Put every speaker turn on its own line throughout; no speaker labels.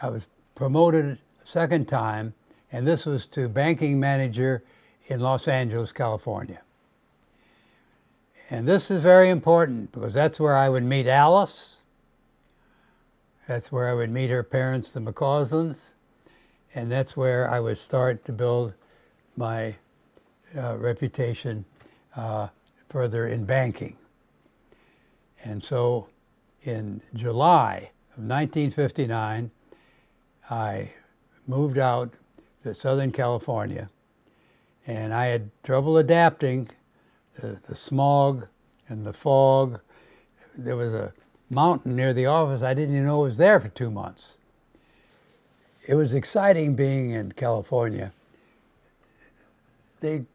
I was promoted a second time, and this was to banking manager in Los Angeles, California. And this is very important because that's where I would meet Alice. That's where I would meet her parents, the McCauslands. And that's where I would start to build my reputation further in banking. And so in July of 1959, I moved out to Southern California, and I had trouble adapting to the smog and the fog. There was a mountain near the office I didn't even know was there for 2 months. It was exciting being in California. They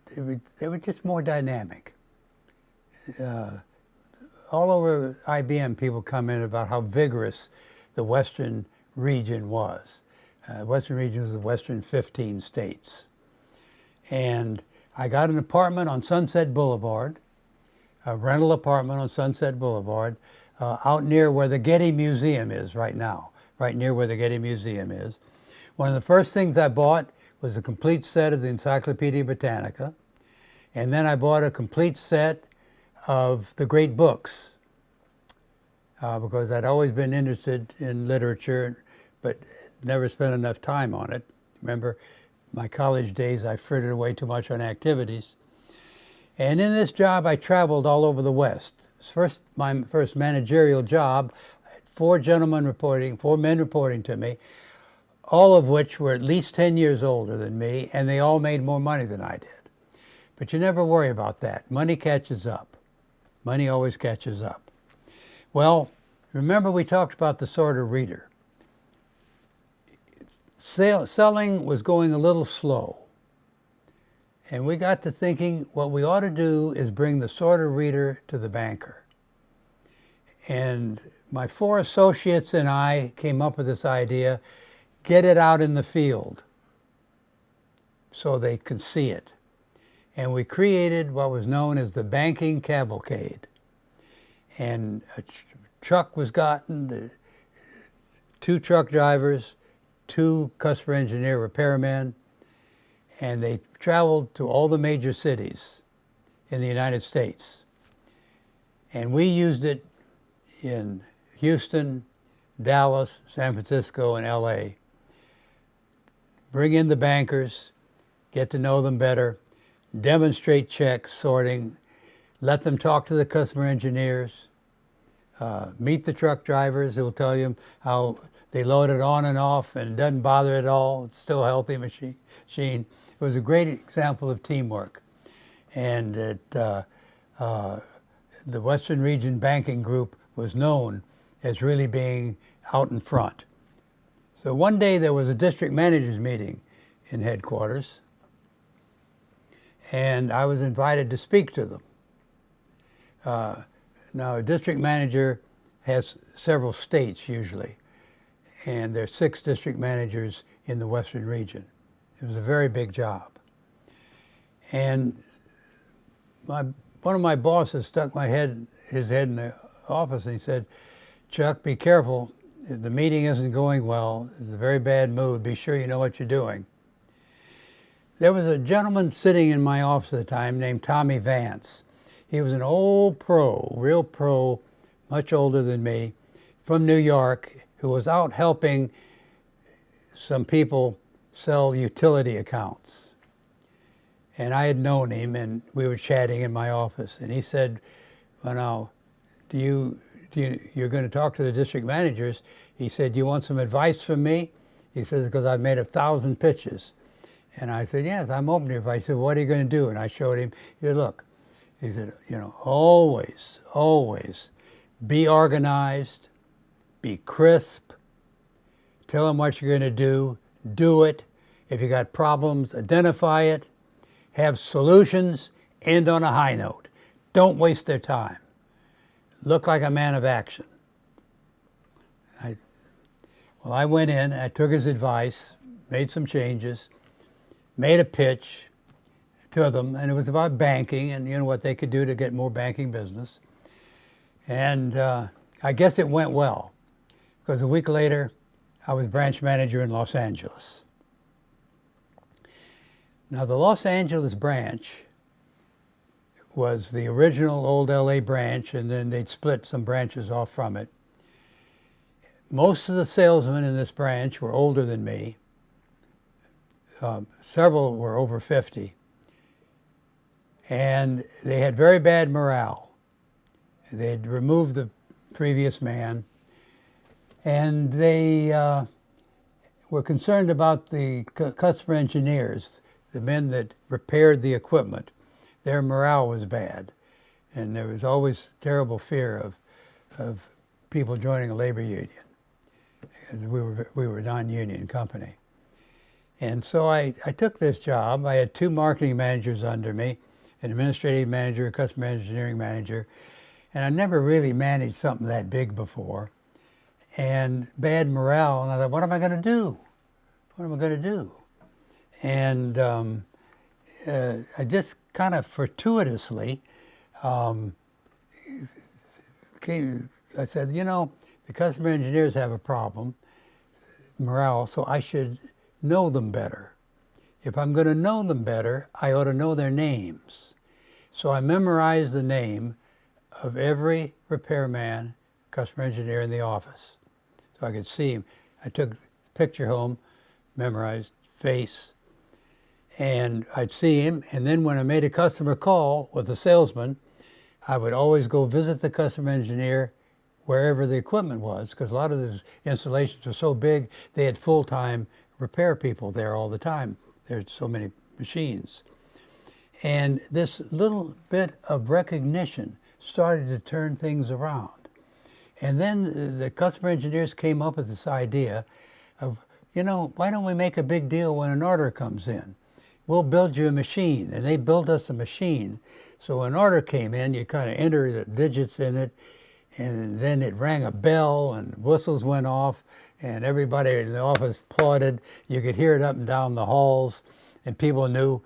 were just more dynamic. All over IBM, people comment about how vigorous the Western region was. Western region was the Western 15 states. And I got an apartment on Sunset Boulevard, a rental apartment on Sunset Boulevard, out near where the Getty Museum is right now, right near where the Getty Museum is. One of the first things I bought was a complete set of the Encyclopedia Britannica, and then I bought a complete set of the great books because I'd always been interested in literature, but never spent enough time on it. Remember, my college days, I frittered away too much on activities. And in this job, I traveled all over the West. My first managerial job, I had four men reporting to me, all of which were at least 10 years older than me, and they all made more money than I did. But you never worry about that. Money catches up. Money always catches up. Well, remember we talked about the sorter reader. Selling was going a little slow. And we got to thinking what we ought to do is bring the sorter reader to the banker. And my four associates and I came up with this idea, get it out in the field so they could see it. And we created what was known as the banking cavalcade. And a truck was gotten, 2 truck drivers, 2 customer engineer repairmen, and they traveled to all the major cities in the United States. And we used it in Houston, Dallas, San Francisco, and LA. Bring in the bankers, get to know them better, demonstrate check sorting, let them talk to the customer engineers, meet the truck drivers who will tell you how they load it on and off and it doesn't bother at all. It's still a healthy machine. It was a great example of teamwork. And the Western Region Banking Group was known as really being out in front. So one day there was a district managers meeting in headquarters, and I was invited to speak to them. Now, a district manager has several states usually, and there are 6 district managers in the Western region. It was a very big job. And one of my bosses stuck his head in the office, and he said, "Chuck, be careful. The meeting isn't going well. It's a very bad mood. Be sure you know what you're doing." There was a gentleman sitting in my office at the time named Tommy Vance. He was an old pro, real pro, much older than me, from New York, who was out helping some people sell utility accounts. And I had known him, and we were chatting in my office. And he said, "Well, now, you're going to talk to the district managers." He said, "Do you want some advice from me?" He says, "Because I've made 1,000 pitches." And I said, "Yes, I'm open to advice." He said, "What are you going to do?" And I showed him. He said, "Look," he said, always be organized, be crisp, tell them what you're going to do it. If you got problems, identify it, have solutions, end on a high note. Don't waste their time. Look like a man of action." I went in, I took his advice, made some changes, made a pitch to them, and it was about banking and what they could do to get more banking business. And I guess it went well, because a week later, I was branch manager in Los Angeles. Now, the Los Angeles branch was the original old LA branch, and then they'd split some branches off from it. Most of the salesmen in this branch were older than me. Several were over 50. And they had very bad morale. They'd removed the previous man, and they were concerned about the customer engineers, the men that repaired the equipment. Their morale was bad, and there was always terrible fear of people joining a labor union. We were a non-union company. And so I took this job. I had 2 marketing managers under me, an administrative manager, a customer engineering manager, and I never really managed something that big before. And bad morale, and I thought, what am I going to do? What am I going to do? And I just kind of fortuitously I said, you know, the customer engineers have a problem, morale, so I should know them better. If I'm going to know them better, I ought to know their names. So I memorized the name of every repairman, customer engineer in the office, so I could see him. I took the picture home, memorized face, and I'd see him, and then when I made a customer call with a salesman, I would always go visit the customer engineer wherever the equipment was, because a lot of these installations were so big, they had full-time repair people there all the time. There's so many machines. And this little bit of recognition started to turn things around. And then the customer engineers came up with this idea of, you know, why don't we make a big deal when an order comes in? We'll build you a machine. And they built us a machine. So when an order came in, you kind of enter the digits in it, and then it rang a bell and whistles went off, and everybody in the office applauded. You could hear it up and down the halls, and people knew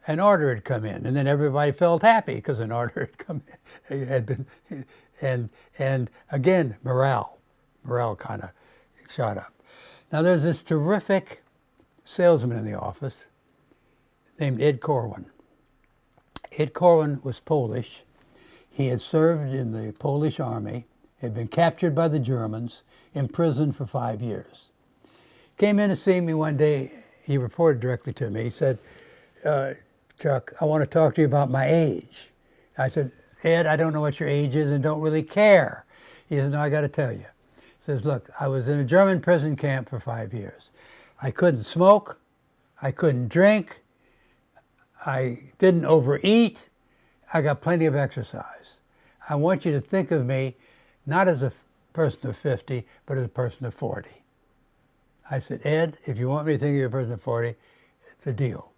an order had come in. And then everybody felt happy because an order had come in. It had been, and again, morale kind of shot up. Now there's this terrific salesman in the office named Ed Corwin. Ed Corwin was Polish. He had served in the Polish army, had been captured by the Germans, imprisoned for 5 years. Came in to see me one day. He reported directly to me. He said, Chuck, I want to talk to you about my age. I said, Ed, I don't know what your age is and don't really care. He said, no, I got to tell you. He says, look, I was in a German prison camp for 5 years. I couldn't smoke. I couldn't drink. I didn't overeat. I got plenty of exercise. I want you to think of me not as a person of 50, but as a person of 40. I said, Ed, if you want me to think of you as a person of 40, it's a deal.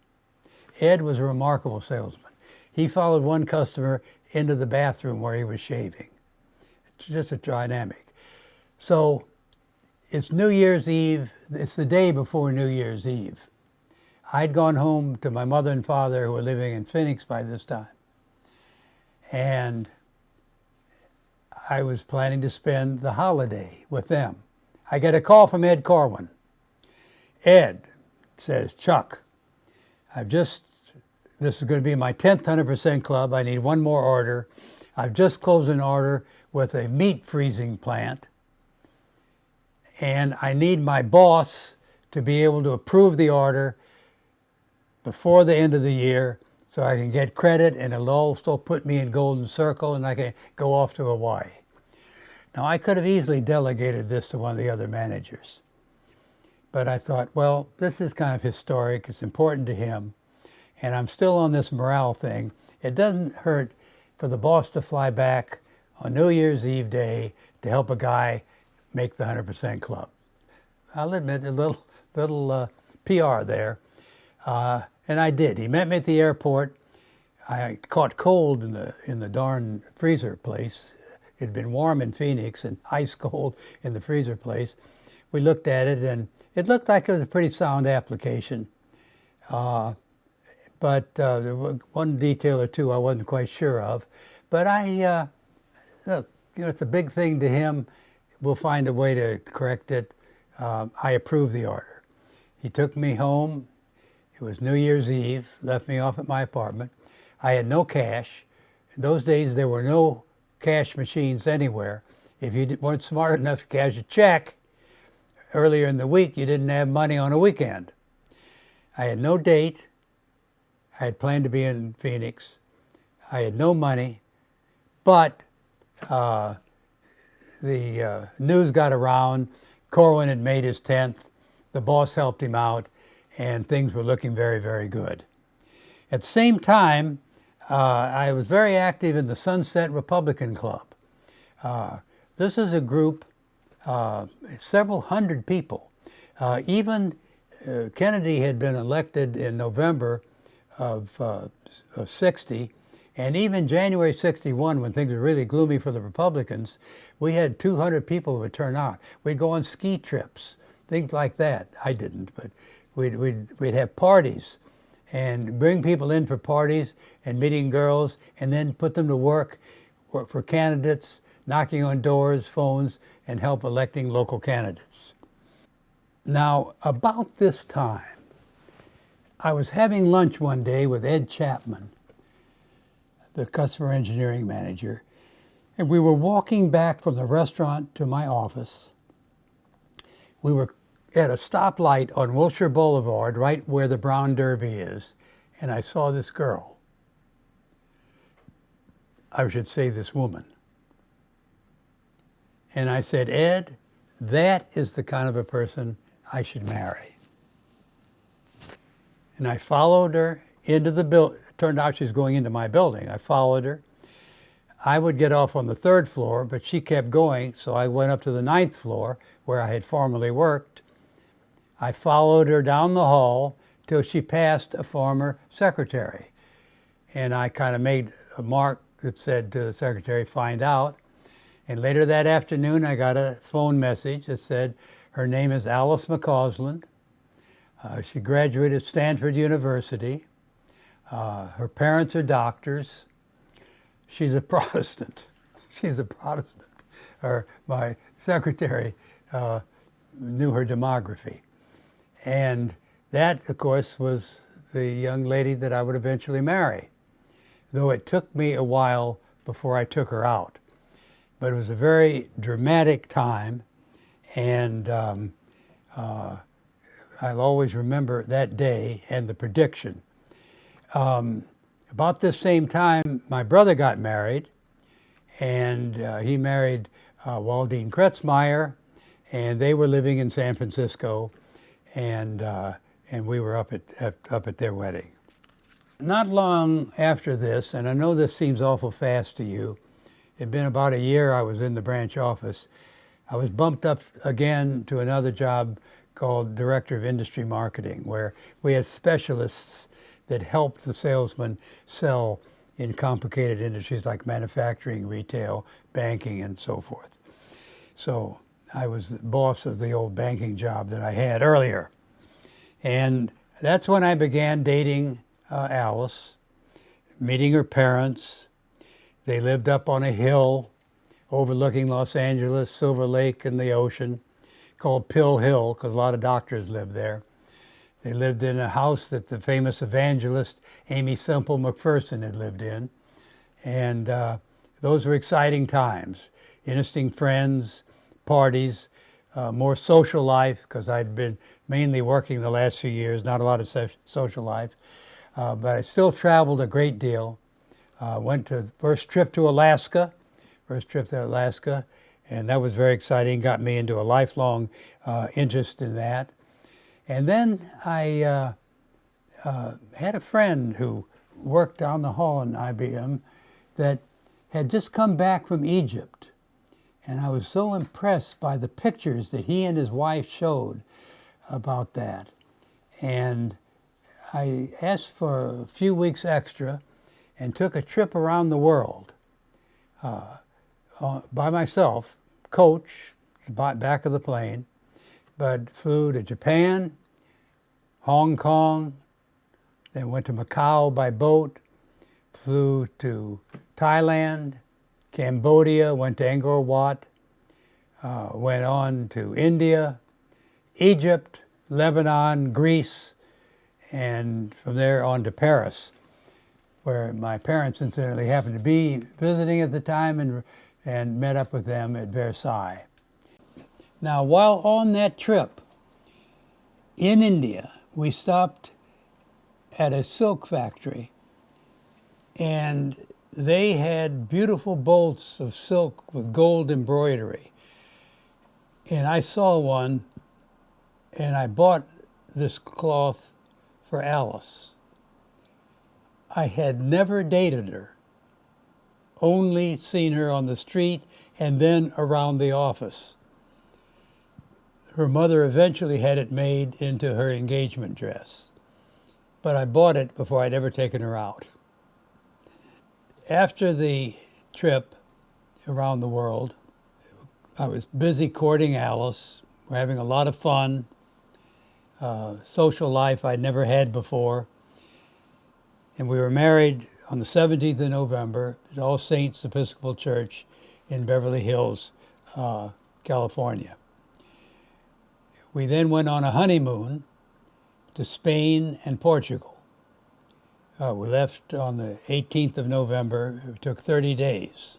Ed was a remarkable salesman. He followed one customer into the bathroom where he was shaving. It's just a dynamic. So it's New Year's Eve. It's the day before New Year's Eve. I'd gone home to my mother and father, who were living in Phoenix by this time. And I was planning to spend the holiday with them. I get a call from Ed Corwin. Ed says, Chuck, this is going to be my 10th 100% club. I need one more order. I've just closed an order with a meat freezing plant. And I need my boss to be able to approve the order before the end of the year, so I can get credit, and it'll also put me in golden circle, and I can go off to Hawaii. Now, I could have easily delegated this to one of the other managers, but I thought, well, this is kind of historic. It's important to him, and I'm still on this morale thing. It doesn't hurt for the boss to fly back on New Year's Eve day to help a guy make the 100% club. I'll admit a little PR there. And I did. He met me at the airport. I caught cold in the darn freezer place. It had been warm in Phoenix and ice cold in the freezer place. We looked at it, and it looked like it was a pretty sound application. But there was one detail or two I wasn't quite sure of. But look, it's a big thing to him. We'll find a way to correct it. I approved the order. He took me home. It was New Year's Eve, left me off at my apartment. I had no cash. In those days, there were no cash machines anywhere. If you weren't smart enough to cash a check earlier in the week, you didn't have money on a weekend. I had no date. I had planned to be in Phoenix. I had no money, but the news got around. Corwin had made his 10th. The boss helped him out, and things were looking very, very good. At the same time, I was very active in the Sunset Republican Club. This is a group, several hundred people. Even Kennedy had been elected in November of 60, and even January 61, when things were really gloomy for the Republicans, we had 200 people who would turn out. We'd go on ski trips, things like that. I didn't, but we'd have parties and bring people in for parties and meeting girls, and then put them to work for candidates, knocking on doors, phones, and help electing local candidates. Now, about this time, I was having lunch one day with Ed Chapman, the customer engineering manager, and we were walking back from the restaurant to my office. We were at a stoplight on Wilshire Boulevard, right where the Brown Derby is, and I saw this girl. I should say this woman. And I said, Ed, that is the kind of a person I should marry. And I followed her into the building. It turned out she was going into my building. I followed her. I would get off on the 3rd floor, but she kept going, so I went up to the 9th floor, where I had formerly worked. I followed her down the hall till she passed a former secretary. And I kind of made a mark that said to the secretary, find out. And later that afternoon, I got a phone message that said, her name is Alice McCausland. She graduated Stanford University. Her parents are doctors. She's a Protestant. She's a Protestant. My secretary knew her demography. And that, of course, was the young lady that I would eventually marry, though it took me a while before I took her out. But it was a very dramatic time, and I'll always remember that day and the prediction. About this same time, my brother got married, and he married Waldine Kretzmeyer, and they were living in San Francisco, and we were up at their wedding. Not long after this, and I know this seems awful fast to you, it had been about a year I was in the branch office, I was bumped up again to another job called Director of Industry Marketing, where we had specialists that helped the salesman sell in complicated industries like manufacturing, retail, banking, and so forth. So I was the boss of the old banking job that I had earlier. And that's when I began dating Alice, meeting her parents. They lived up on a hill overlooking Los Angeles, Silver Lake, and the ocean, called Pill Hill, because a lot of doctors lived there. They lived in a house that the famous evangelist Amy Semple McPherson had lived in. And those were exciting times. Interesting friends, parties, more social life, because I'd been mainly working the last few years, not a lot of social life. But I still traveled a great deal. Went to the first trip to Alaska, and that was very exciting, got me into a lifelong interest in that. And then I had a friend who worked down the hall in IBM that had just come back from Egypt. And I was so impressed by the pictures that he and his wife showed about that. And I asked for a few weeks extra and took a trip around the world by myself, coach, back of the plane, but flew to Japan, Hong Kong, then went to Macau by boat, flew to Thailand, Cambodia, went to Angkor Wat, went on to India, Egypt, Lebanon, Greece, and from there on to Paris, where my parents incidentally happened to be visiting at the time, and met up with them at Versailles. Now, while on that trip in India, we stopped at a silk factory, and they had beautiful bolts of silk with gold embroidery. And I saw one, and I bought this cloth for Alice. I had never dated her, only seen her on the street and then around the office. Her mother eventually had it made into her engagement dress, but I bought it before I'd ever taken her out. After the trip around the world, I was busy courting Alice. We're having a lot of fun, social life I'd never had before. And we were married on the 17th of November at All Saints Episcopal Church in Beverly Hills, California. We then went on a honeymoon to Spain and Portugal. We left on the 18th of November. It took 30 days.